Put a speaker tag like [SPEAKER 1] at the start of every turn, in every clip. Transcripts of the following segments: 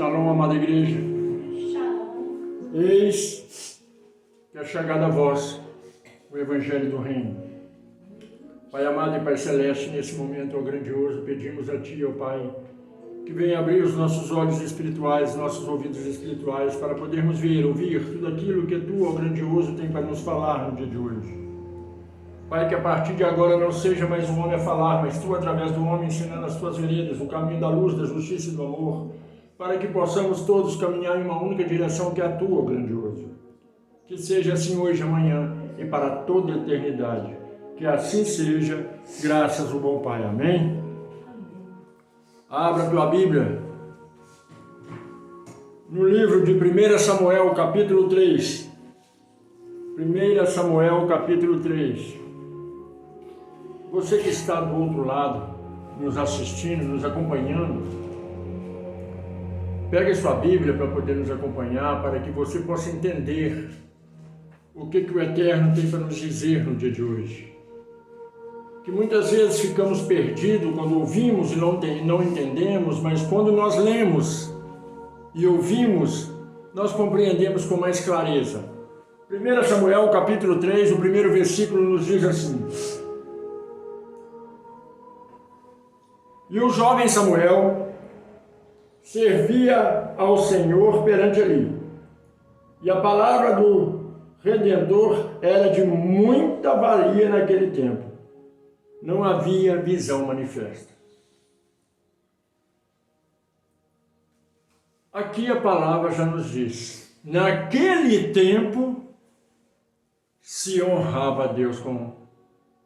[SPEAKER 1] Shalom, amada igreja.
[SPEAKER 2] Shalom.
[SPEAKER 1] Eis que é chegada a vós o Evangelho do Reino. Pai amado e Pai celeste, nesse momento, ó grandioso, pedimos a Ti, ó Pai, que venha abrir os nossos olhos espirituais, nossos ouvidos espirituais, para podermos ver, ouvir tudo aquilo que Tu, ó grandioso, tem para nos falar no dia de hoje. Pai, que a partir de agora não seja mais um homem a falar, mas Tu, através do homem, ensinando as Tuas veredas, o caminho da luz, da justiça e do amor, para que possamos todos caminhar em uma única direção, que é a Tua, ó grandioso. Que seja assim hoje, amanhã e para toda a eternidade. Que assim seja, graças ao bom Pai. Amém? Abra a tua Bíblia no livro de 1 Samuel, capítulo 3. 1 Samuel, capítulo 3. Você que está do outro lado, nos assistindo, nos acompanhando, pegue sua Bíblia para poder nos acompanhar, para que você possa entender o que o Eterno tem para nos dizer no dia de hoje. Que muitas vezes ficamos perdidos quando ouvimos e não entendemos, mas quando nós lemos e ouvimos, nós compreendemos com mais clareza. 1 Samuel, capítulo 3, o primeiro versículo nos diz assim: E o jovem Samuel servia ao Senhor perante Eli, e a palavra do Redentor era de muita valia naquele tempo. Não havia visão manifesta. Aqui a palavra já nos diz: naquele tempo se honrava a Deus com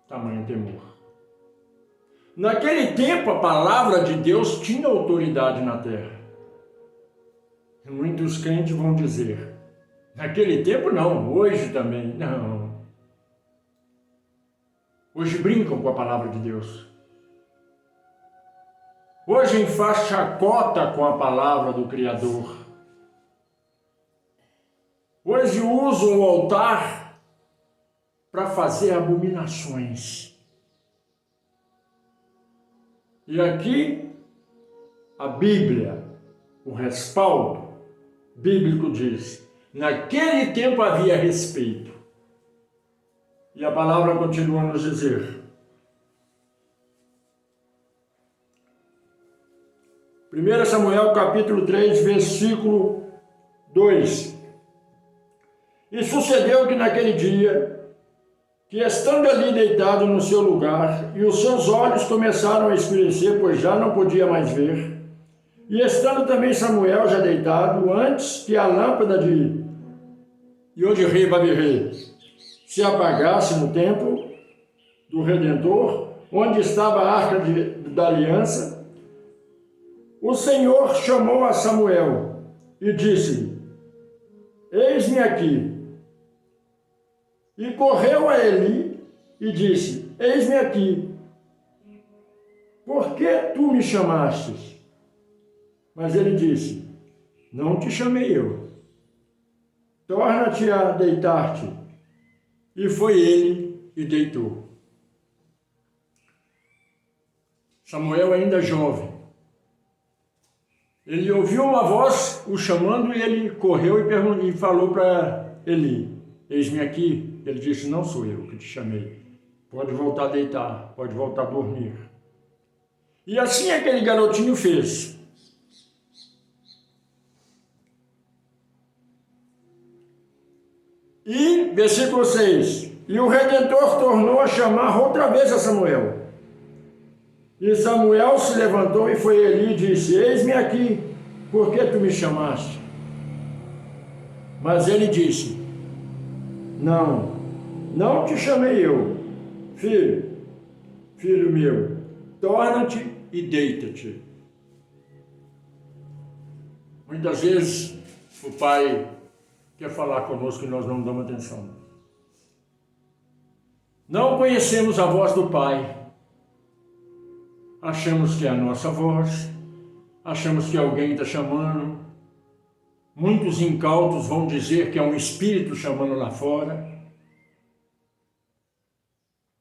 [SPEAKER 1] tamanho temor. Naquele tempo a palavra de Deus tinha autoridade na terra. E muitos crentes vão dizer: naquele tempo não, hoje também não. Hoje brincam com a palavra de Deus. Hoje faz chacota com a palavra do Criador. Hoje usam o altar para fazer abominações. E aqui a Bíblia, o respaldo bíblico diz: naquele tempo havia respeito. E a palavra continua a nos dizer: 1 Samuel capítulo 3, versículo 2. E sucedeu que naquele dia, que estando ali deitado no seu lugar, e os seus olhos começaram a escurecer, pois já não podia mais ver, e estando também Samuel já deitado, antes que a lâmpada de Yod-Rei Babi-Rei se apagasse no templo do Redentor, onde estava a arca da aliança, o Senhor chamou a Samuel e disse-lhe: Eis-me aqui. E correu a Eli e disse: Eis-me aqui. Por que tu me chamastes? Mas ele disse: Não te chamei eu. Torna-te a deitar-te. E foi ele e deitou. Samuel ainda jovem. Ele ouviu uma voz o chamando e ele correu e falou para Eli: Eis-me aqui. Ele disse: Não sou eu que te chamei. Pode voltar a deitar, pode voltar a dormir. E assim aquele garotinho fez. E, versículo 6, e o Redentor tornou a chamar outra vez a Samuel. E Samuel se levantou e foi a Eli e disse: Eis-me aqui, por que tu me chamaste? Mas ele disse: Não te chamei eu, filho meu, torna-te e deita-te. Muitas vezes o pai quer falar conosco e nós não damos atenção. Não conhecemos a voz do Pai. Achamos que é a nossa voz, achamos que alguém está chamando. Muitos incautos vão dizer que é um espírito chamando lá fora,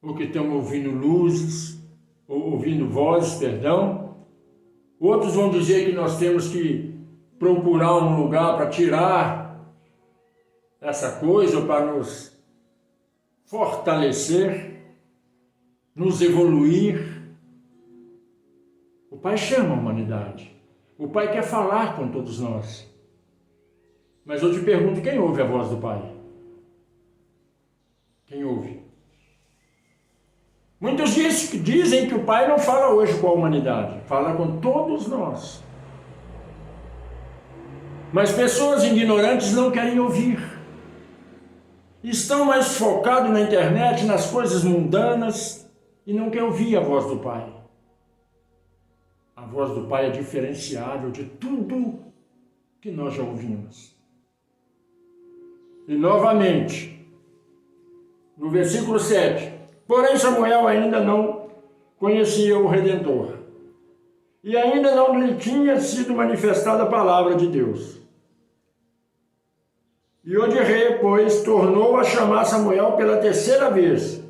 [SPEAKER 1] ou que estão ouvindo luzes, ou ouvindo vozes, perdão. Outros vão dizer que nós temos que procurar um lugar para tirar essa coisa, para nos fortalecer, nos evoluir. O Pai chama a humanidade. O Pai quer falar com todos nós. Mas eu te pergunto, quem ouve a voz do Pai? Quem ouve? Muitos dizem que o Pai não fala hoje com a humanidade, fala com todos nós. Mas pessoas ignorantes não querem ouvir. Estão mais focados na internet, nas coisas mundanas, e não querem ouvir a voz do Pai. A voz do Pai é diferenciável de tudo que nós já ouvimos. E novamente, no versículo 7, porém Samuel ainda não conhecia o Redentor, e ainda não lhe tinha sido manifestada a palavra de Deus. E o rei, pois, tornou a chamar Samuel pela terceira vez.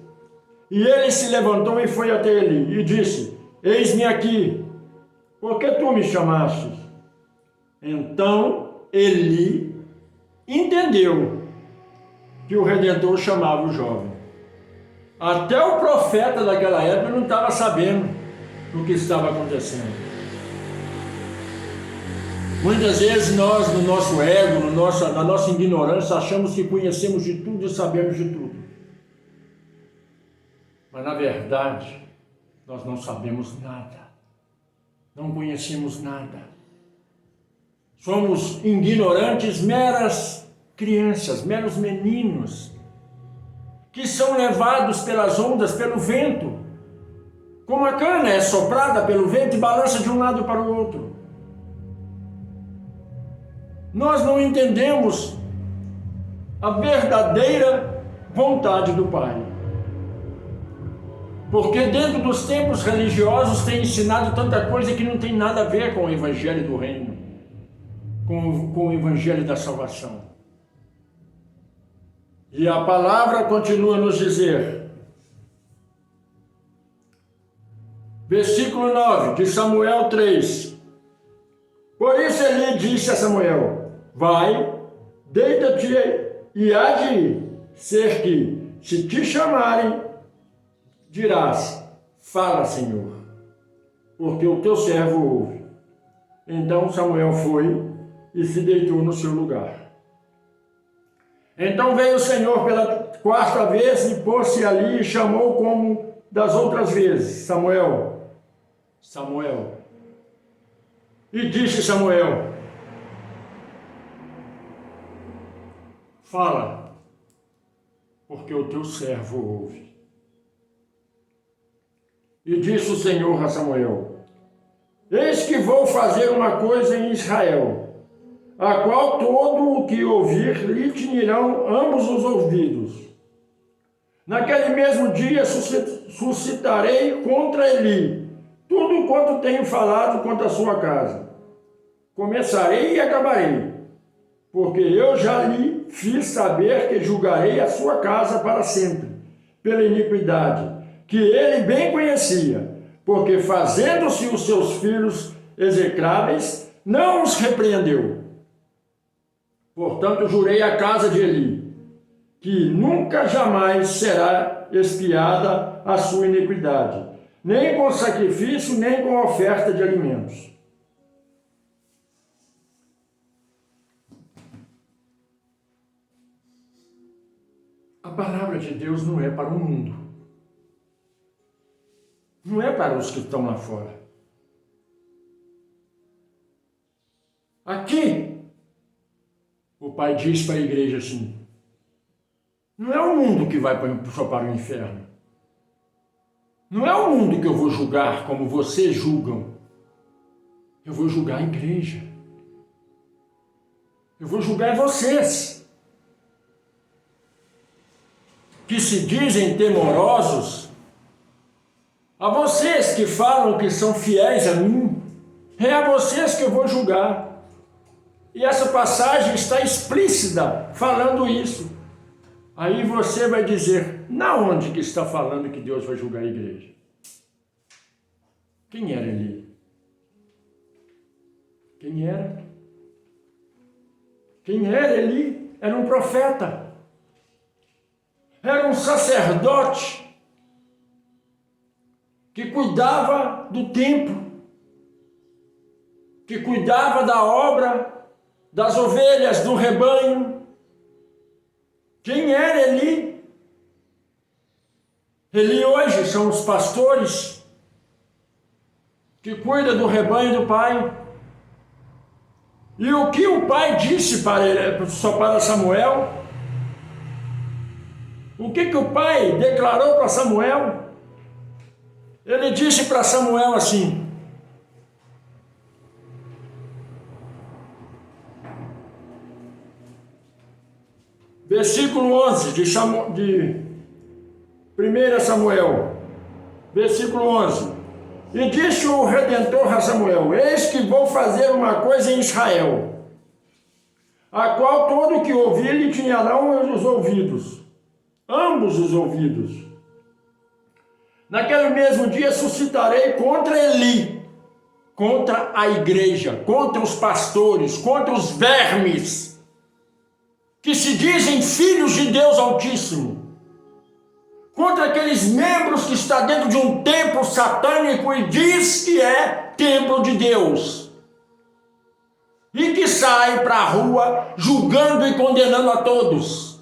[SPEAKER 1] E ele se levantou e foi até Eli, e disse, eis-me aqui, por que tu me chamaste? Então Eli entendeu que o Redentor chamava o jovem. Até o profeta daquela época não estava sabendo o que estava acontecendo. Muitas vezes nós, no nosso ego, na nossa ignorância, achamos que conhecemos de tudo e sabemos de tudo. Mas na verdade, nós não sabemos nada. Não conhecemos nada. Somos ignorantes, meras crianças, meros meninos, que são levados pelas ondas, pelo vento. Como a cana é soprada pelo vento e balança de um lado para o outro. Nós não entendemos a verdadeira vontade do Pai. Porque dentro dos tempos religiosos tem ensinado tanta coisa que não tem nada a ver com o Evangelho do Reino, com o Evangelho da salvação. E a palavra continua a nos dizer, versículo 9 de Samuel 3, por isso Eli disse a Samuel, vai, deita-te e há de ser que, se te chamarem, dirás, fala, Senhor, porque o teu servo ouve. Então Samuel foi e se deitou no seu lugar. Então veio o Senhor pela quarta vez e pôs-se ali e chamou como das outras vezes, Samuel, Samuel. E disse Samuel, fala, porque o teu servo ouve. E disse o Senhor a Samuel, eis que vou fazer uma coisa em Israel, a qual todo o que ouvir lhe tinirão ambos os ouvidos. Naquele mesmo dia suscitarei contra Eli tudo quanto tenho falado contra a sua casa. Começarei e acabarei, porque eu já lhe fiz saber que julgarei a sua casa para sempre, pela iniquidade, que ele bem conhecia, porque fazendo-se os seus filhos execráveis, não os repreendeu. Portanto, jurei à casa de Eli, que nunca jamais será expiada a sua iniquidade, nem com sacrifício, nem com oferta de alimentos. A palavra de Deus não é para o mundo. Não é para os que estão lá fora. Aqui, o Pai diz para a igreja assim, não é o mundo que vai só para o inferno. Não é o mundo que eu vou julgar como vocês julgam. Eu vou julgar a igreja. Eu vou julgar vocês, que se dizem temorosos, a vocês que falam que são fiéis a mim, é a vocês que eu vou julgar. E essa passagem está explícita falando isso. Aí você vai dizer, na onde que está falando que Deus vai julgar a igreja? Quem era Eli? Quem era? Quem era Eli? Era um profeta. Era um sacerdote que cuidava do templo, que cuidava da obra, das ovelhas, do rebanho. Quem era Eli? Eli hoje são os pastores que cuidam do rebanho do pai. E o que o pai disse para Samuel? O que o pai declarou para Samuel? Ele disse para Samuel assim: versículo 11 de 1 Samuel, versículo 11. E disse o Redentor a Samuel: eis que vou fazer uma coisa em Israel, a qual todo que ouvir lhe tinharão os ouvidos, ambos os ouvidos. Naquele mesmo dia suscitarei contra Eli, contra a igreja, contra os pastores, contra os vermes, que se dizem filhos de Deus Altíssimo, contra aqueles membros que está dentro de um templo satânico e diz que é templo de Deus, e que sai para a rua julgando e condenando a todos.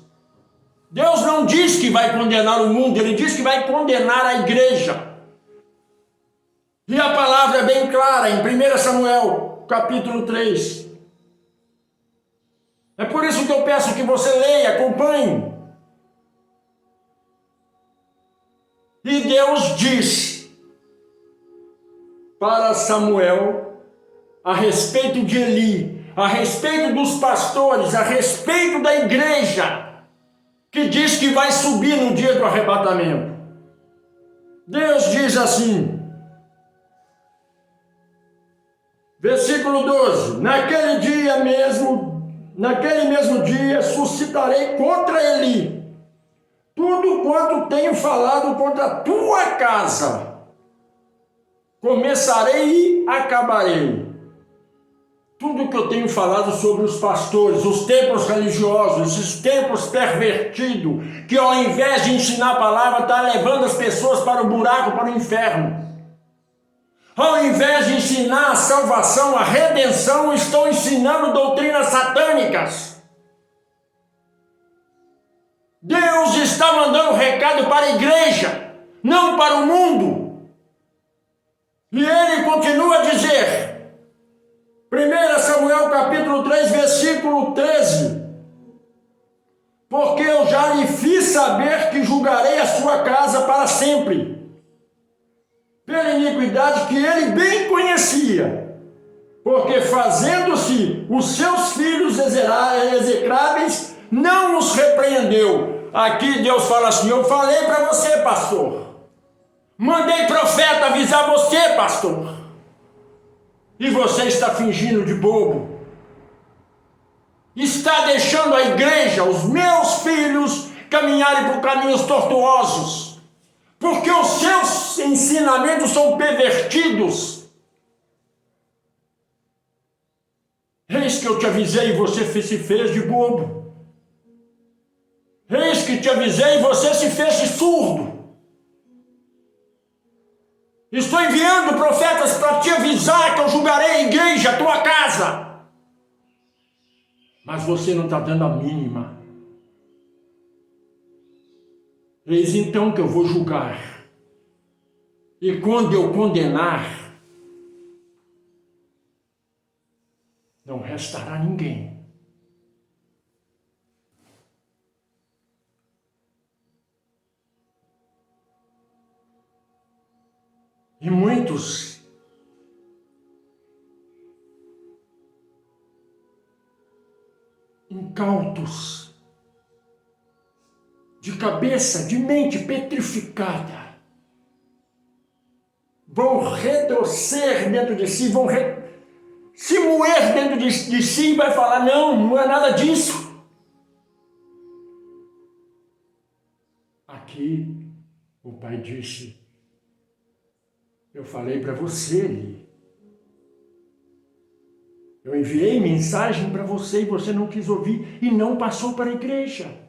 [SPEAKER 1] Deus não diz que vai condenar o mundo, Ele diz que vai condenar a igreja. E a palavra é bem clara em 1 Samuel, capítulo 3. É por isso que eu peço que você leia, acompanhe. E Deus diz para Samuel a respeito de Eli, a respeito dos pastores, a respeito da igreja, que diz que vai subir no dia do arrebatamento. Deus diz assim, versículo 12: naquele mesmo dia suscitarei contra Eli tudo quanto tenho falado contra a tua casa. Começarei e acabarei. Tudo que eu tenho falado sobre os pastores, os templos religiosos, esses templos pervertidos, que ao invés de ensinar a palavra, está levando as pessoas para o buraco, para o inferno. Ao invés de ensinar a salvação, a redenção, estão ensinando doutrinas satânicas. Deus está mandando um recado para a igreja, não para o mundo. E Ele continua a dizer, 1 Samuel capítulo 3, versículo 13: porque eu já lhe fiz saber que julgarei a sua casa para sempre, pela iniquidade que ele bem conhecia, porque fazendo-se os seus filhos execráveis, não os repreendeu. Aqui Deus fala assim: eu falei para você, pastor, mandei profeta avisar você, pastor, e você está fingindo de bobo, está deixando a igreja, os meus filhos, caminharem por caminhos tortuosos, porque os seus ensinamentos são pervertidos. Eis que eu te avisei e você se fez de bobo. Eis que te avisei e você se fez de surdo. Estou enviando profetas para te avisar que eu julgarei a igreja, a tua casa. Mas você não está dando a mínima. Eis então que eu vou julgar. E quando eu condenar, não restará ninguém. E muitos incautos, de cabeça, de mente petrificada, vão retorcer dentro de si, vão se moer dentro de si e vai falar: não é nada disso. Aqui o pai disse: eu falei para você, Eli. Eu enviei mensagem para você e você não quis ouvir e não passou para a igreja.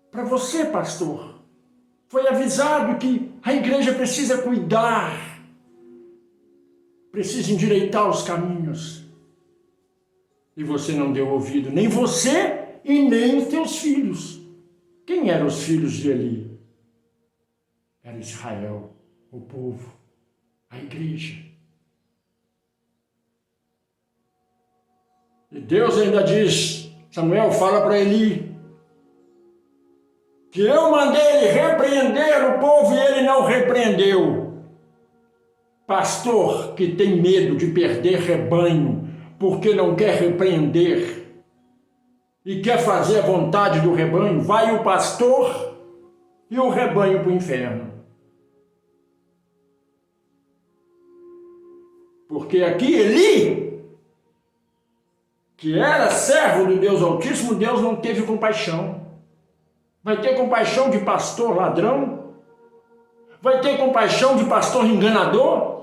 [SPEAKER 1] Para você, pastor, foi avisado que a igreja precisa cuidar, precisa endireitar os caminhos. E você não deu ouvido, nem você e nem os teus filhos. Quem eram os filhos de Eli? Era Israel, o povo, a igreja. E Deus ainda diz, Samuel fala para Eli, que eu mandei ele repreender o povo e ele não repreendeu. Pastor que tem medo de perder rebanho porque não quer repreender e quer fazer a vontade do rebanho, vai o pastor e o rebanho para o inferno. Porque aqui Eli, que era servo do Deus Altíssimo, Deus não teve compaixão. Vai ter compaixão de pastor ladrão? Vai ter compaixão de pastor enganador?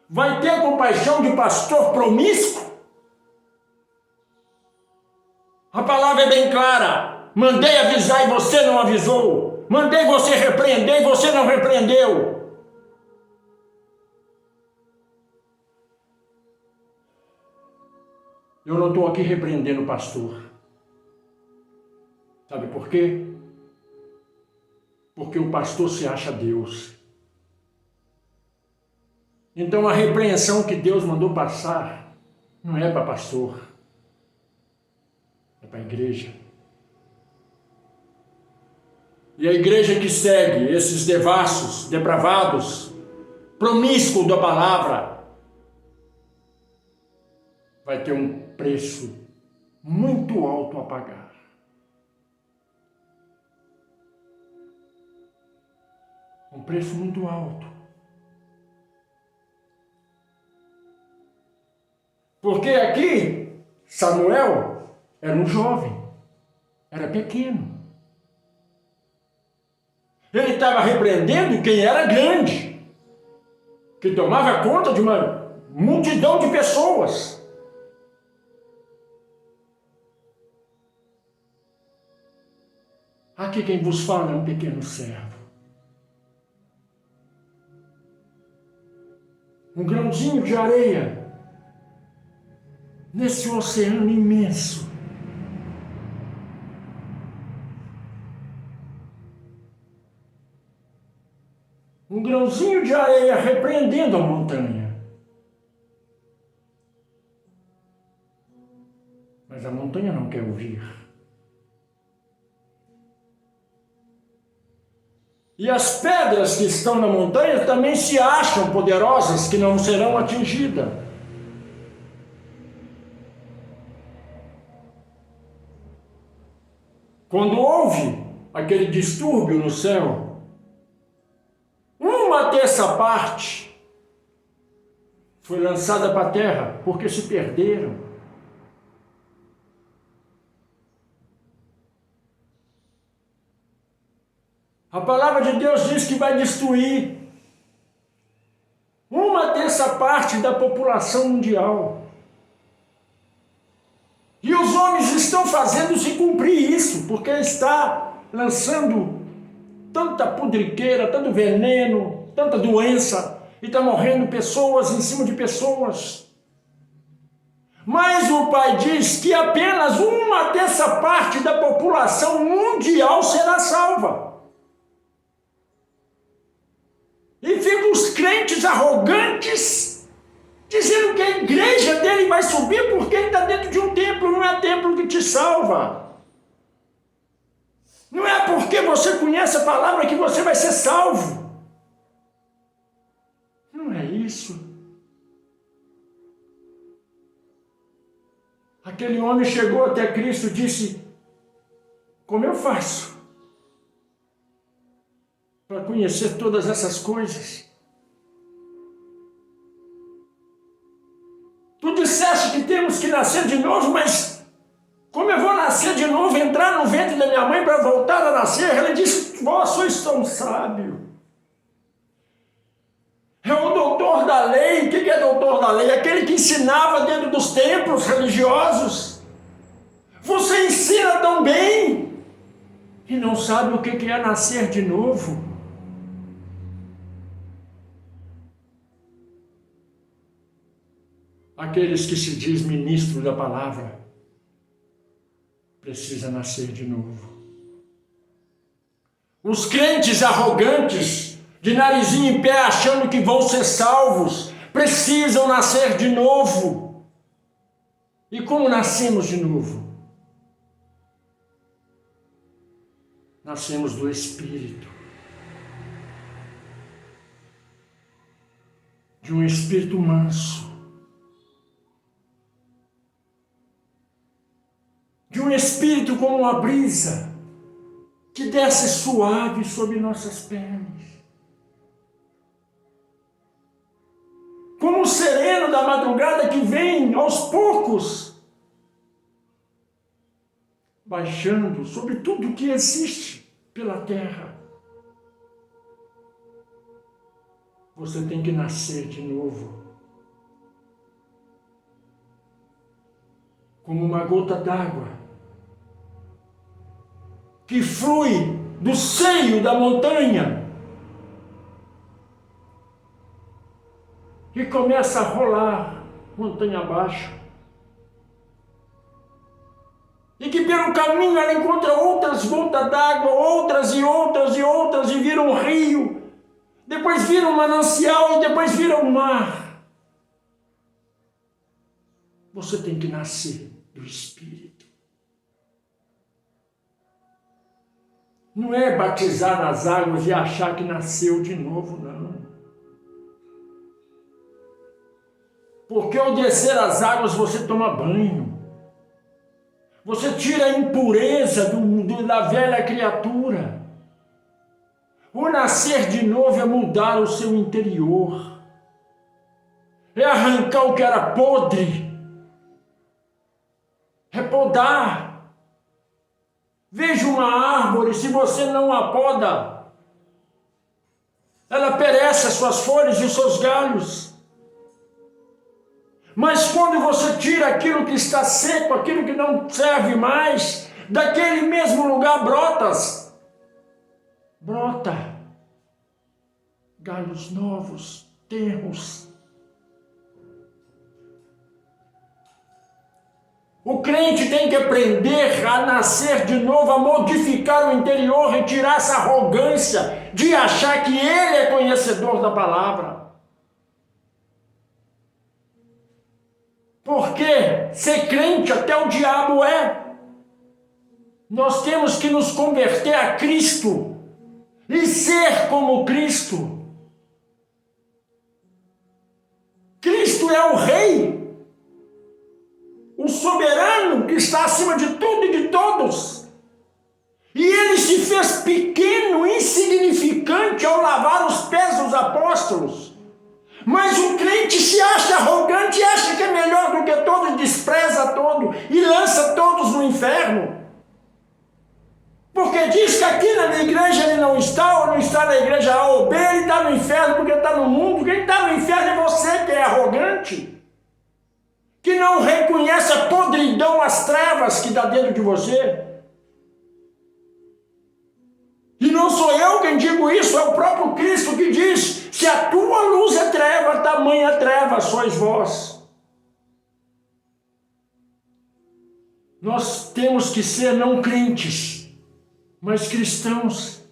[SPEAKER 1] Vai ter compaixão de pastor promíscuo? A palavra é bem clara. Mandei avisar e você não avisou. Mandei você repreender e você não repreendeu. Eu não estou aqui repreendendo o pastor. Sabe por quê? Porque o pastor se acha Deus. Então a repreensão que Deus mandou passar não é para pastor, é para a igreja. E a igreja que segue esses devassos, depravados, promíscuos da palavra, vai ter um preço muito alto a pagar. Um preço muito alto. Porque aqui, Samuel era um jovem, era pequeno. Ele estava repreendendo quem era grande, que tomava conta de uma multidão de pessoas. Aqui quem vos fala é um pequeno servo. Um grãozinho de areia nesse oceano imenso. Um grãozinho de areia repreendendo a montanha. Mas a montanha não quer ouvir. E as pedras que estão na montanha também se acham poderosas, que não serão atingidas. Quando houve aquele distúrbio no céu, uma terça parte foi lançada para a terra, porque se perderam. A palavra de Deus diz que vai destruir uma terça parte da população mundial. E os homens estão fazendo se cumprir isso, porque está lançando tanta pudriqueira, tanto veneno, tanta doença, e está morrendo pessoas em cima de pessoas. Mas o Pai diz que apenas uma terça parte da população mundial será salva. E ficam os crentes arrogantes, dizendo que a igreja dele vai subir porque ele está dentro de um templo. Não é templo que te salva. Não é porque você conhece a palavra que você vai ser salvo. Não é isso. Aquele homem chegou até Cristo e disse: como eu faço para conhecer todas essas coisas? Tu disseste que temos que nascer de novo, mas como eu vou nascer de novo, entrar no ventre da minha mãe para voltar a nascer? Ele disse: vós sois tão sábio. É o doutor da lei. O que é doutor doutor da lei, aquele que ensinava dentro dos templos religiosos. Você ensina tão bem e não sabe o que é nascer de novo. Aqueles que se diz ministro da palavra precisa nascer de novo. Os crentes arrogantes, de narizinho em pé, achando que vão ser salvos, precisam nascer de novo. E como nascemos de novo? Nascemos do Espírito. De um Espírito manso. De um Espírito como uma brisa que desce suave sobre nossas pernas. Como o sereno da madrugada que vem aos poucos, baixando sobre tudo que existe pela terra. Você tem que nascer de novo. Como uma gota d'água que flui do seio da montanha e começa a rolar montanha abaixo. E que pelo caminho ela encontra outras gotas d'água, outras e outras e outras, e vira um rio, depois vira um manancial e depois vira um mar. Você tem que nascer do Espírito. Não é batizar nas águas e achar que nasceu de novo, não. Porque ao descer as águas você toma banho. Você tira a impureza da velha criatura. O nascer de novo é mudar o seu interior. É arrancar o que era podre. É podar. Veja uma árvore, se você não a poda, ela perece as suas folhas e os seus galhos. Mas quando você tira aquilo que está seco, aquilo que não serve mais, daquele mesmo lugar brota galhos novos, tenros. O crente tem que aprender a nascer de novo, a modificar o interior e tirar essa arrogância de achar que ele é conhecedor da palavra. Porque ser crente até o diabo é. Nós temos que nos converter a Cristo e ser como Cristo. Cristo é o Rei, o soberano que está acima de tudo e de todos. E ele se fez pequeno, insignificante ao lavar os pés dos apóstolos. Mas o crente se acha arrogante e acha que é melhor do que todos, despreza todo e lança todos no inferno. Porque diz que aqui na igreja ele não está, ou não está na igreja A ou B, ele está no inferno porque está no mundo. Quem está no inferno é você que é arrogante, que não reconhece a podridão, as trevas que está dentro de você. E não sou eu quem digo isso, é o próprio Cristo que diz: se a tua luz é treva, tamanha treva sois vós. Nós temos que ser não crentes, mas cristãos.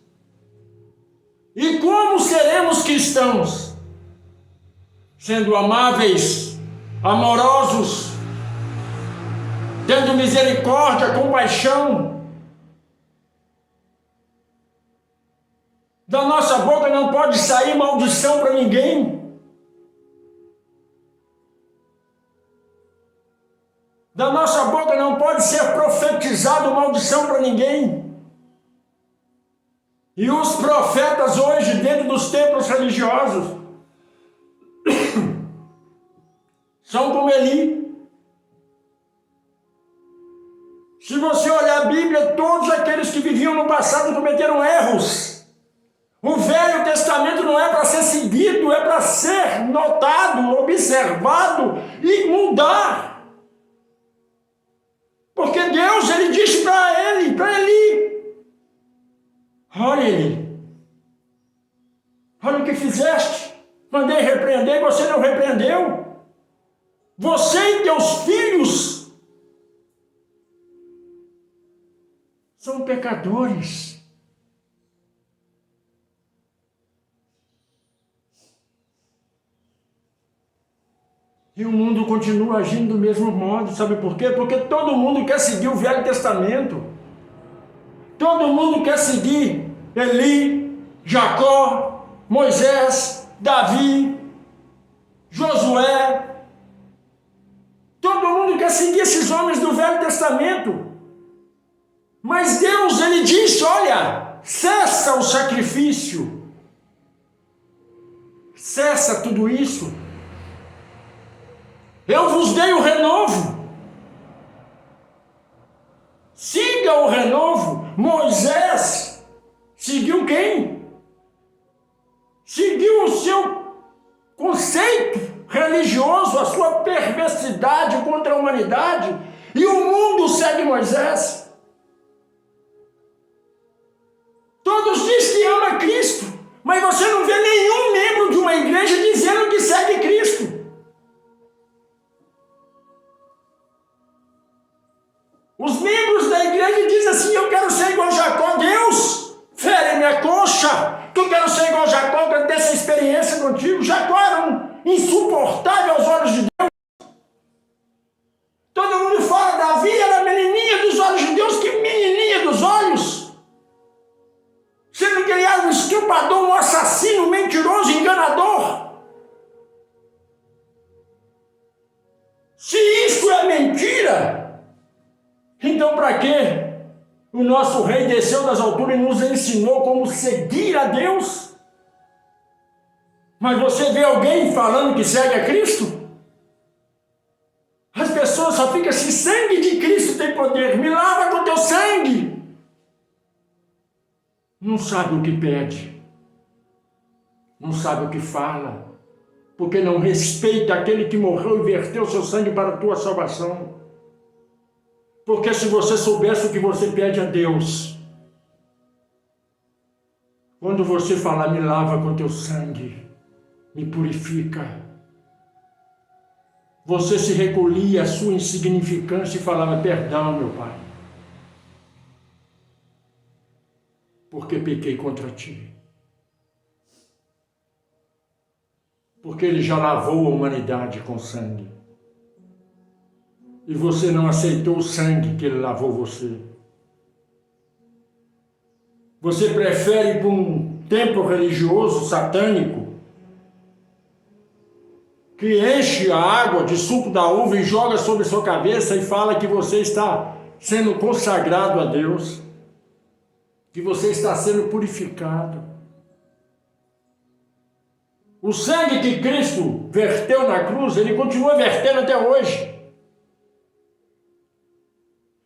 [SPEAKER 1] E como seremos cristãos? Sendo amáveis, amorosos, tendo misericórdia, compaixão. Da nossa boca não pode sair maldição para ninguém. Da nossa boca não pode ser profetizado maldição para ninguém. E os profetas hoje, dentro dos templos religiosos, são como Eli. Se você olhar a Bíblia, todos aqueles que viviam no passado cometeram erros. O Velho Testamento não é para ser seguido, é para ser notado, observado e mudar. Porque Deus, ele disse para ele, olha ele, olha o que fizeste, mandei repreender, você não repreendeu. Você e teus filhos são pecadores. E o mundo continua agindo do mesmo modo, sabe por quê? Porque todo mundo quer seguir o Velho Testamento. Todo mundo quer seguir Eli, Jacó, Moisés, Davi, Josué. Todo mundo quer seguir esses homens do Velho Testamento. Mas Deus, ele disse, olha, cessa o sacrifício. Cessa tudo isso. Eu vos dei o renovo. Siga o renovo. Moisés seguiu quem? Seguiu o seu conceito religioso, a sua perversidade contra a humanidade. E o mundo segue Moisés. Todos dizem que ama Cristo, mas você não vê nenhum membro de uma igreja dizendo que segue Cristo. Os membros da igreja dizem assim, eu quero ser igual a Jacó. Deus, fere minha coxa, que eu quero ser igual a Jacó, eu quero ter essa experiência contigo. Jacó era um insuportável aos olhos de Deus. Todo mundo fala, Davi era a menininha dos olhos de Deus. Que menininha dos olhos? Sendo que ele era um estuprador, um assassino, um mentiroso, enganador. Se isso é mentira, então, para que o nosso rei desceu das alturas e nos ensinou como seguir a Deus? Mas você vê alguém falando que segue a Cristo? As pessoas só ficam assim, sangue de Cristo tem poder, me lava com teu sangue. Não sabe o que pede, não sabe o que fala, porque não respeita aquele que morreu e verteu seu sangue para a tua salvação. Porque se você soubesse o que você pede a Deus, quando você falar, me lava com teu sangue, me purifica, você se recolhia à sua insignificância e falava, perdão, meu Pai, porque pequei contra ti. Porque ele já lavou a humanidade com sangue. E você não aceitou o sangue que ele lavou você. Você prefere ir para um templo religioso satânico que enche a água de suco da uva e joga sobre sua cabeça e fala que você está sendo consagrado a Deus, que você está sendo purificado. O sangue que Cristo verteu na cruz, ele continua vertendo até hoje.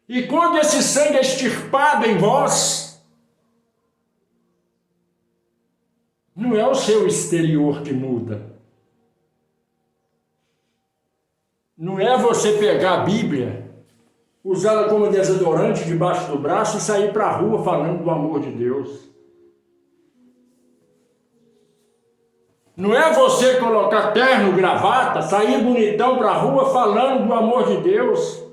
[SPEAKER 1] E quando esse sangue é extirpado em vós, não é o seu exterior que muda. Não é você pegar a Bíblia, usá-la como desodorante debaixo do braço e sair para a rua falando do amor de Deus. Não é você colocar terno, gravata, sair bonitão para a rua falando do amor de Deus.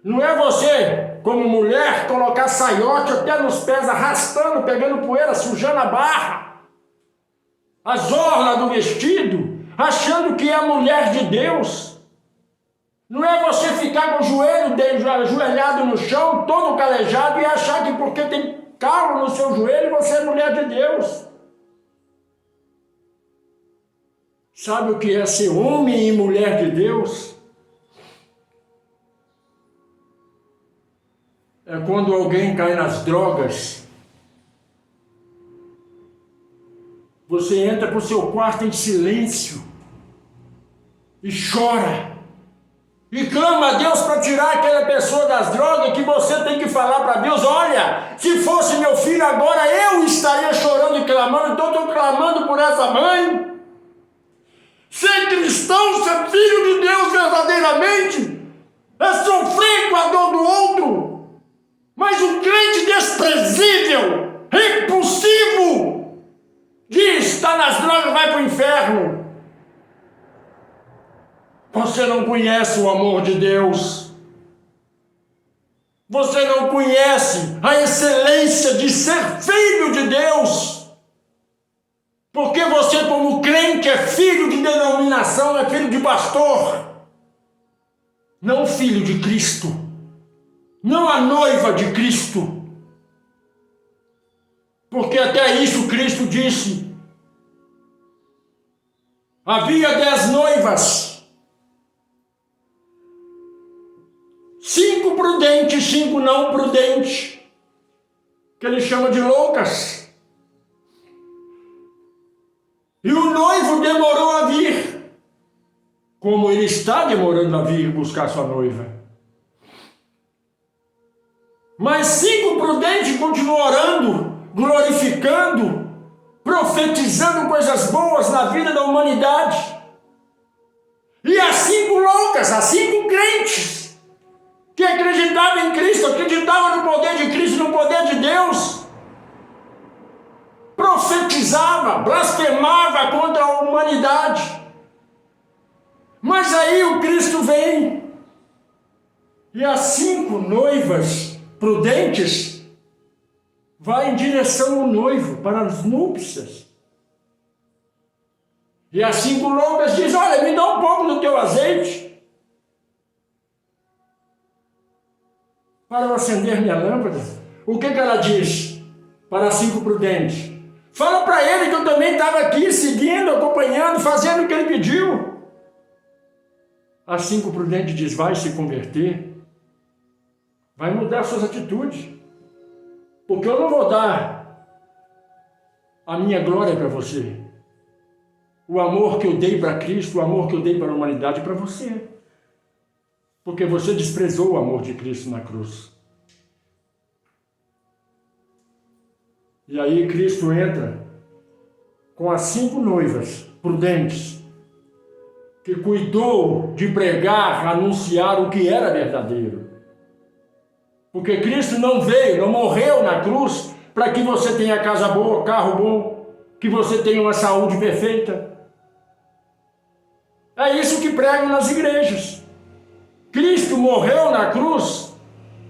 [SPEAKER 1] Não é você, como mulher, colocar saiote até nos pés, arrastando, pegando poeira, sujando a barra, as orlas do vestido, achando que é mulher de Deus. Não é você ficar com o joelho ajoelhado no chão, todo calejado, e achar que porque tem calo no seu joelho, você é mulher de Deus. Sabe o que é ser homem e mulher de Deus? É quando alguém cai nas drogas, você entra para o seu quarto em silêncio e chora e clama a Deus para tirar aquela pessoa das drogas, que você tem que falar para Deus: olha, se fosse meu filho agora, eu estaria chorando e clamando, então estou clamando por essa mãe. Ser cristão, ser filho de Deus verdadeiramente, é sofrer com a dor do outro. Mas o crente desprezível, repulsivo, diz: está nas drogas, vai para o inferno. Você não conhece o amor de Deus. Você não conhece a excelência de ser filho de Deus. Porque você, como crente, é filho de denominação, é filho de pastor. Não filho de Cristo. Não a noiva de Cristo. Porque até isso Cristo disse. Havia 10 noivas. 5 prudentes, 5 não prudentes, que ele chama de loucas. E o noivo demorou a vir, como ele está demorando a vir buscar sua noiva. Mas 5 prudentes continuam orando, glorificando, profetizando coisas boas na vida da humanidade. E as 5 loucas, as 5 crentes, que acreditava em Cristo, acreditava no poder de Cristo, no poder de Deus, profetizava, blasfemava contra a humanidade. Mas aí o Cristo vem, e as 5 noivas prudentes vai em direção ao noivo, para as núpcias. E as 5 loucas dizem: olha, me dá um pouco do teu azeite, para eu acender minha lâmpada. O que ela diz para as 5 prudentes? Fala para ele que eu também estava aqui, seguindo, acompanhando, fazendo o que ele pediu. As 5 prudentes diz: vai se converter, vai mudar suas atitudes, porque eu não vou dar a minha glória para você. O amor que eu dei para Cristo, o amor que eu dei para a humanidade, para você. Porque você desprezou o amor de Cristo na cruz. E aí Cristo entra com as 5 noivas prudentes, que cuidou de pregar, anunciar o que era verdadeiro. Porque Cristo não veio, não morreu na cruz para que você tenha casa boa, carro bom, que você tenha uma saúde perfeita. É isso que pregam nas igrejas. Cristo morreu na cruz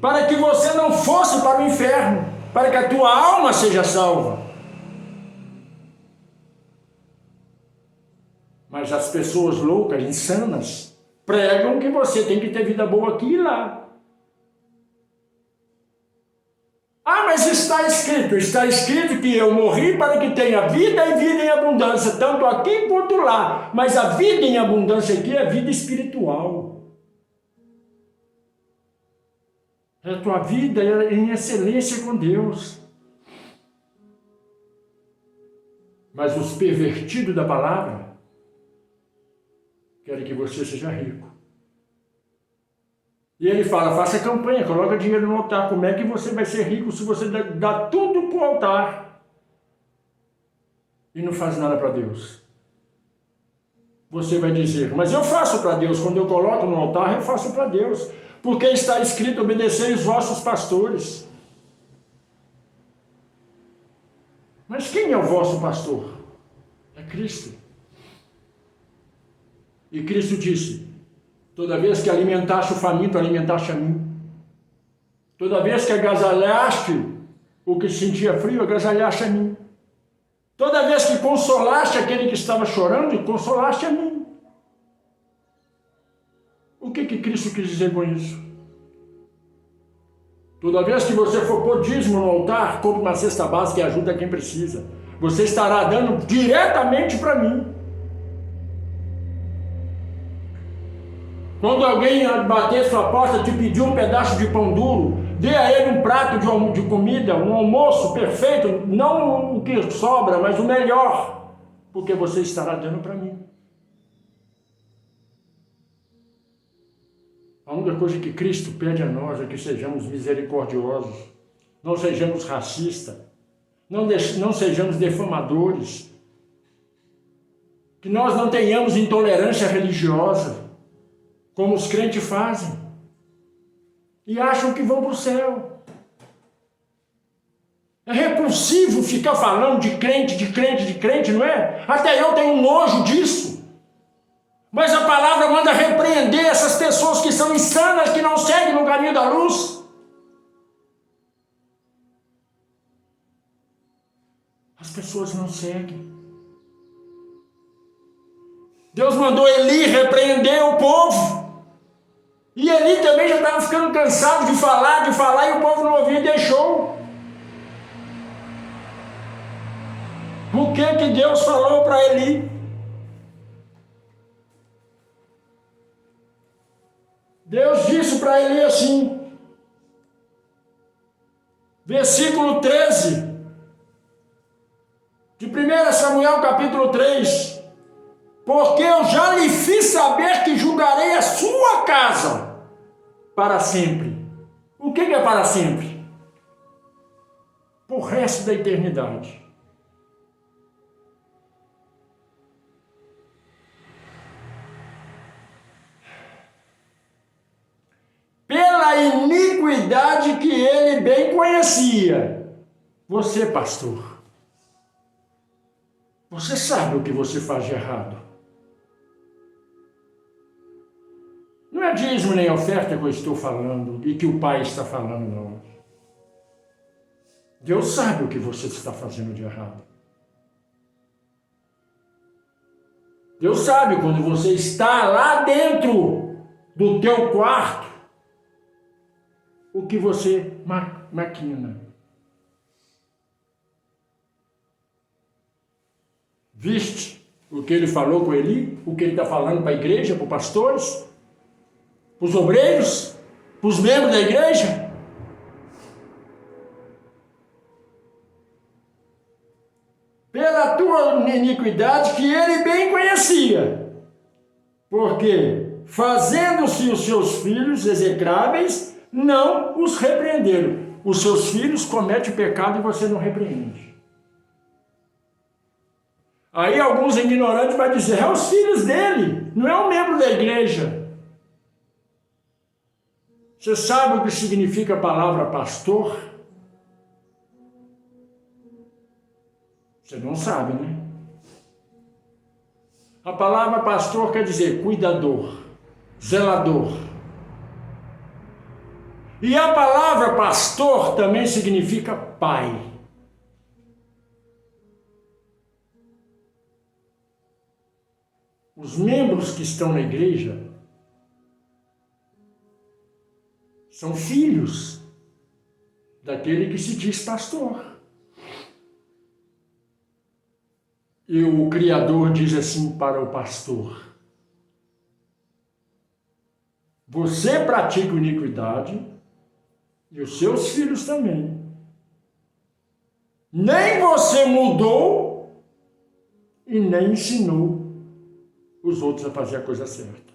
[SPEAKER 1] para que você não fosse para o inferno, para que a tua alma seja salva. Mas as pessoas loucas, insanas, pregam que você tem que ter vida boa aqui e lá. Ah, mas está escrito que eu morri para que tenha vida e vida em abundância, tanto aqui quanto lá. Mas a vida em abundância aqui é vida espiritual. É a tua vida em excelência com Deus. Mas os pervertidos da palavra querem que você seja rico. E ele fala: faça campanha, coloca dinheiro no altar. Como é que você vai ser rico se você dá tudo para o altar e não faz nada para Deus? Você vai dizer: mas eu faço para Deus. Quando eu coloco no altar, eu faço para Deus. Porque está escrito: obedecei os vossos pastores. Mas quem é o vosso pastor? É Cristo. E Cristo disse: toda vez que alimentaste o faminto, alimentaste a mim. Toda vez que agasalhaste o que sentia frio, agasalhaste a mim. Toda vez que consolaste aquele que estava chorando, consolaste a mim. O que Cristo quis dizer com isso? Toda vez que você for pôr dízimo no altar, compre uma cesta básica e ajuda quem precisa. Você estará dando diretamente para mim. Quando alguém bater sua porta, te pedir um pedaço de pão duro, dê a ele um prato de comida, um almoço perfeito, não o que sobra, mas o melhor, porque você estará dando para mim. A única coisa que Cristo pede a nós é que sejamos misericordiosos, não sejamos racistas, não sejamos defamadores, que nós não tenhamos intolerância religiosa, como os crentes fazem, e acham que vão para o céu. É repulsivo ficar falando de crente, não é? Até eu tenho nojo disso. Mas a palavra manda repreender essas pessoas que são insanas, que não seguem no caminho da luz. As pessoas não seguem. Deus mandou Eli repreender o povo. E Eli também já estava ficando cansado de falar, e o povo não ouvia e deixou. O que Deus falou para Eli? Deus disse para Eli assim, versículo 13, de 1 Samuel capítulo 3, porque eu já lhe fiz saber que julgarei a sua casa para sempre. O que é para sempre? Por resto da eternidade. Pela iniquidade que ele bem conhecia. Você, pastor, você sabe o que você faz de errado. Não é dízimo nem oferta que eu estou falando e que o Pai está falando, não. Deus sabe o que você está fazendo de errado. Deus sabe quando você está lá dentro do teu quarto, o que você maquina. Viste o que ele falou com Eli? O que ele está falando para a igreja, para os pastores? Para os obreiros? Para os membros da igreja? Pela tua iniquidade que ele bem conhecia. Porque, fazendo-se os seus filhos execráveis, não os repreenderam. Os seus filhos cometem pecado e você não repreende. Aí alguns ignorantes vão dizer, é os filhos dele, não é um membro da igreja. Você sabe o que significa a palavra pastor? Você não sabe, né? A palavra pastor quer dizer cuidador, zelador. E a palavra pastor também significa pai. Os membros que estão na igreja são filhos daquele que se diz pastor. E o Criador diz assim para o pastor: você pratica iniquidade e os seus filhos também. Nem você mudou e nem ensinou os outros a fazer a coisa certa.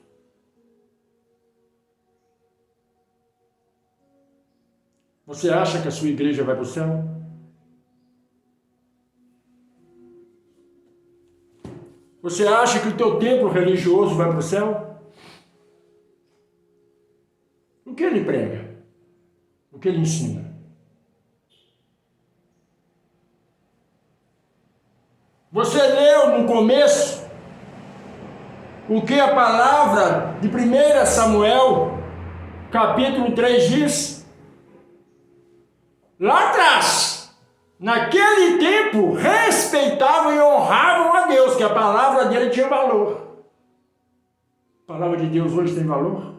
[SPEAKER 1] Você acha que a sua igreja vai para o céu? Você acha que o teu templo religioso vai para o céu? O que ele prega? O que ele ensina? Você leu no começo o que a palavra de 1 Samuel, capítulo 3 diz? Lá atrás, naquele tempo, respeitavam e honravam a Deus, que a palavra dele tinha valor. A palavra de Deus hoje tem valor?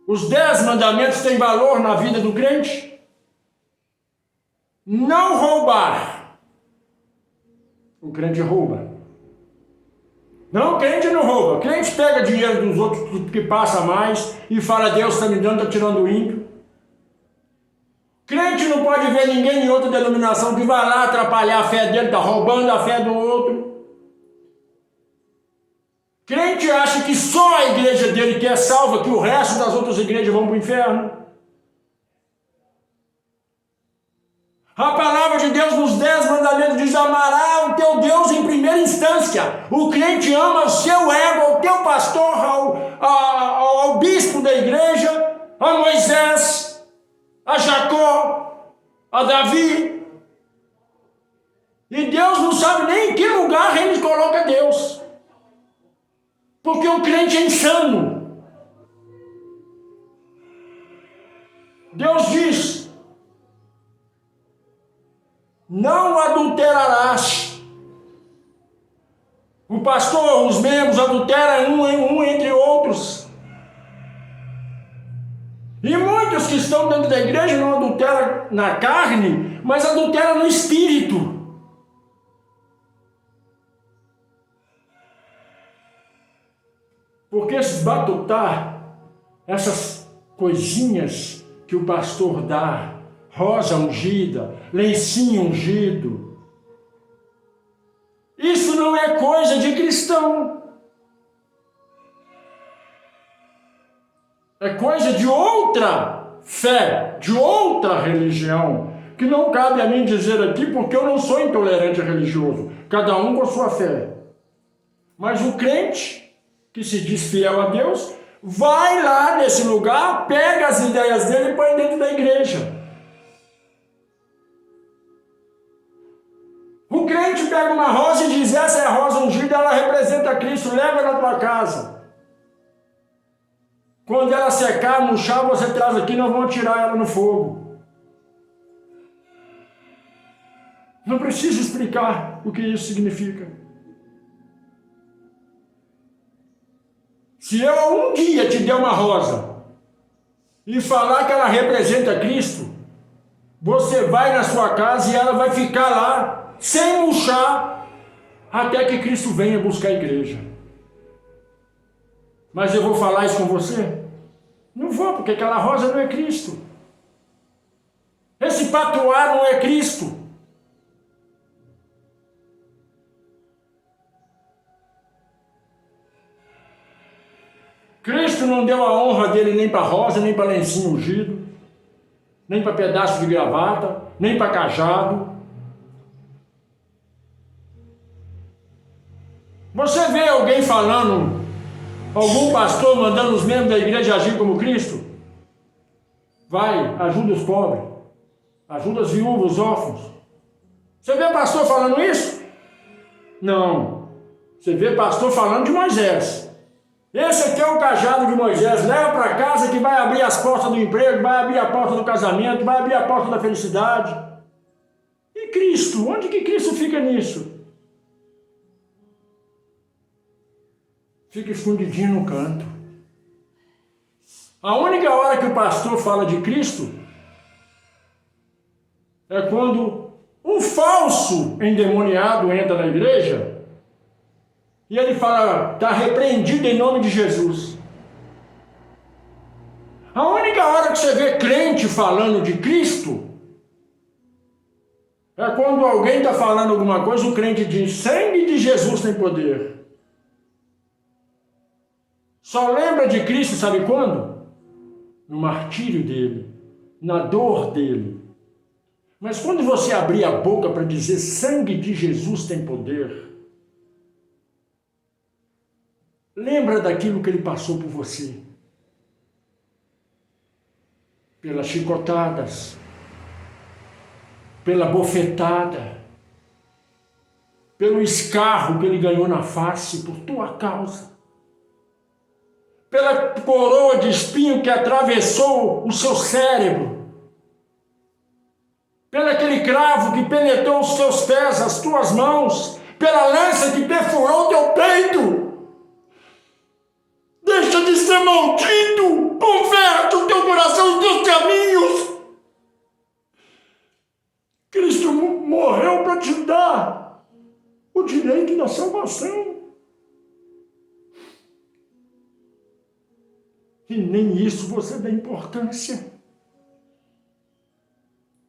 [SPEAKER 1] Os 10 mandamentos têm valor na vida do crente? Não roubar. O crente rouba. Não, o crente não rouba. O crente pega dinheiro dos outros que passa mais e fala, Deus está me dando, está tirando o ímpio. Crente não pode ver ninguém em outra denominação que vai lá atrapalhar a fé dele, está roubando a fé do outro. Crente acha que só a igreja dele que é salva, que o resto das outras igrejas vão para o inferno. A palavra de Deus nos 10 mandamentos diz: amará o teu Deus em primeira instância. O crente ama o seu ego, ao teu pastor, ao bispo da igreja, a Moisés, a Jacó, a Davi. E Deus não sabe nem em que lugar ele coloca Deus. Porque o crente é insano. Deus diz: não adulterarás. O pastor, os membros adulteram um entre outros. E muitos que estão dentro da igreja não adulteram na carne, mas adulteram no espírito. Porque esses batutar, essas coisinhas que o pastor dá, rosa ungida, lencinho ungido, isso não é coisa de cristão. É coisa de outra fé, de outra religião, que não cabe a mim dizer aqui, porque eu não sou intolerante religioso, cada um com a sua fé. Mas o crente que se diz fiel a Deus, vai lá nesse lugar, pega as ideias dele e põe dentro da igreja. O crente pega uma rosa e diz: essa é a rosa ungida, ela representa Cristo, leva na tua casa. Quando ela secar, murchar, você traz aqui, nós vamos tirar ela no fogo. Não preciso explicar o que isso significa. Se eu um dia te der uma rosa e falar que ela representa Cristo, você vai na sua casa e ela vai ficar lá, sem murchar, até que Cristo venha buscar a igreja. Mas eu vou falar isso com você? Não vou, porque aquela rosa não é Cristo. Esse patuá não é Cristo. Cristo não deu a honra dele nem para rosa, nem para lencinho ungido, nem para pedaço de gravata, nem para cajado. Você vê alguém falando, algum pastor mandando os membros da igreja agir como Cristo? Vai, ajuda os pobres, ajuda as viúvas, os órfãos. Você vê pastor falando isso? Não. Você vê pastor falando de Moisés. Esse aqui é o cajado de Moisés, leva para casa que vai abrir as portas do emprego, vai abrir a porta do casamento, vai abrir a porta da felicidade. E Cristo? Onde que Cristo fica nisso? Fica escondidinho no canto. A única hora que o pastor fala de Cristo é quando um falso endemoniado entra na igreja e ele fala: está repreendido em nome de Jesus. A única hora que você vê crente falando de Cristo é quando alguém está falando alguma coisa, o crente diz: sangue de Jesus tem poder. Só lembra de Cristo, sabe quando? No martírio dele, na dor dele. Mas quando você abrir a boca para dizer sangue de Jesus tem poder, lembra daquilo que ele passou por você. Pelas chicotadas, pela bofetada, pelo escarro que ele ganhou na face por tua causa, pela coroa de espinho que atravessou o seu cérebro, pelo aquele cravo que penetrou os teus pés, as tuas mãos, pela lança que perfurou o teu peito. Deixa de ser maldito, converte o teu coração, os teus caminhos. Cristo morreu para te dar o direito da salvação. E nem isso você dá importância.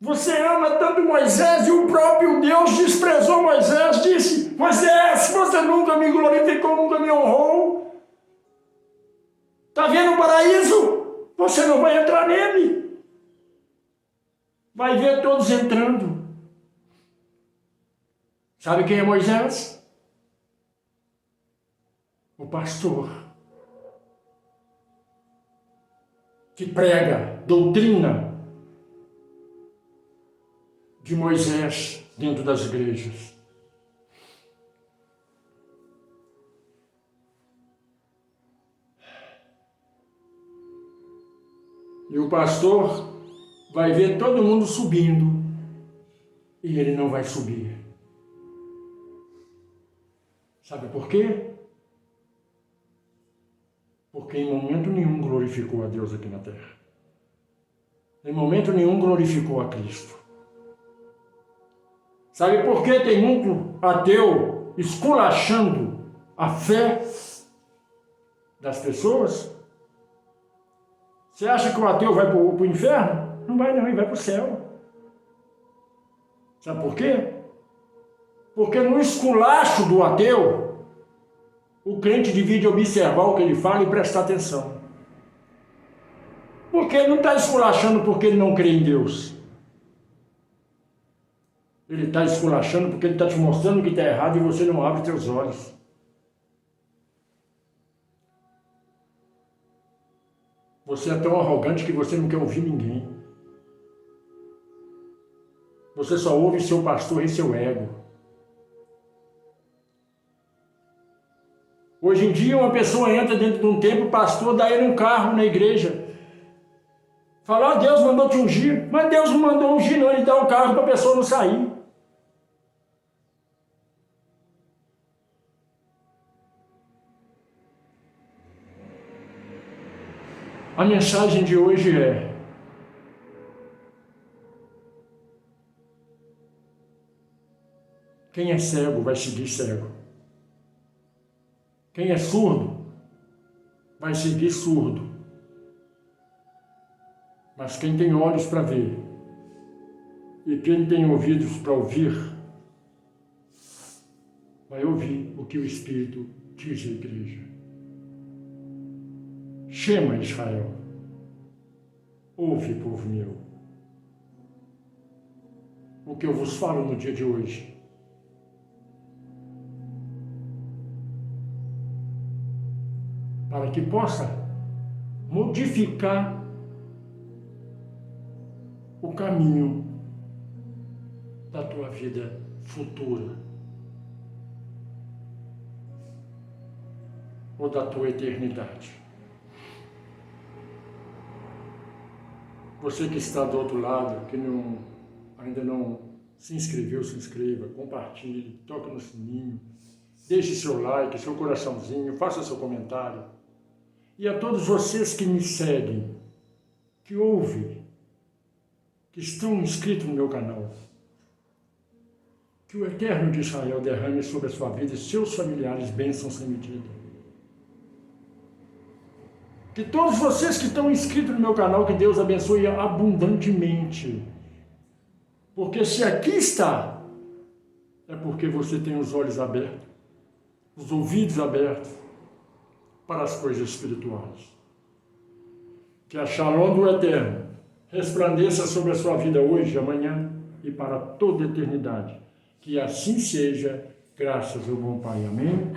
[SPEAKER 1] Você ama tanto Moisés e o próprio Deus desprezou Moisés, disse: Moisés, você nunca nunca me glorificou, nunca me honrou. Está vendo o paraíso? Você não vai entrar nele. Vai ver todos entrando. Sabe quem é Moisés? O pastor que prega doutrina de Moisés dentro das igrejas. E o pastor vai ver todo mundo subindo e ele não vai subir. Sabe por quê? Porque em momento nenhum glorificou a Deus aqui na terra. Em momento nenhum glorificou a Cristo. Sabe por que tem muito ateu esculachando a fé das pessoas? Você acha que o ateu vai para o inferno? Não vai não, ele vai para o céu. Sabe por quê? Porque no esculacho do ateu, o crente devia observar o que ele fala e prestar atenção. Porque ele não está esculachando porque ele não crê em Deus. Ele está esculachando porque ele está te mostrando que está errado e você não abre seus olhos. Você é tão arrogante que você não quer ouvir ninguém. Você só ouve seu pastor e seu ego. Hoje em dia uma pessoa entra dentro de um templo, o pastor dá ele um carro na igreja. Fala, Deus mandou te ungir. Mas Deus não mandou ungir não, ele dá um carro para a pessoa não sair. A mensagem de hoje é: quem é cego vai seguir cego. Quem é surdo vai seguir surdo. Mas quem tem olhos para ver e quem tem ouvidos para ouvir, vai ouvir o que o Espírito diz à igreja. Shema Israel, ouve, povo meu, o que eu vos falo no dia de hoje. Para que possa modificar o caminho da tua vida futura ou da tua eternidade. Você que está do outro lado, que ainda não se inscreveu, se inscreva, compartilhe, toque no sininho, deixe seu like, seu coraçãozinho, faça seu comentário. E a todos vocês que me seguem, que ouvem, que estão inscritos no meu canal, que o Eterno de Israel derrame sobre a sua vida e seus familiares bênçãos sem medida. Que todos vocês que estão inscritos no meu canal, que Deus abençoe abundantemente. Porque se aqui está, é porque você tem os olhos abertos, os ouvidos abertos para as coisas espirituais. Que a Shalom do Eterno resplandeça sobre a sua vida hoje, amanhã e para toda a eternidade. Que assim seja, graças ao bom Pai. Amém.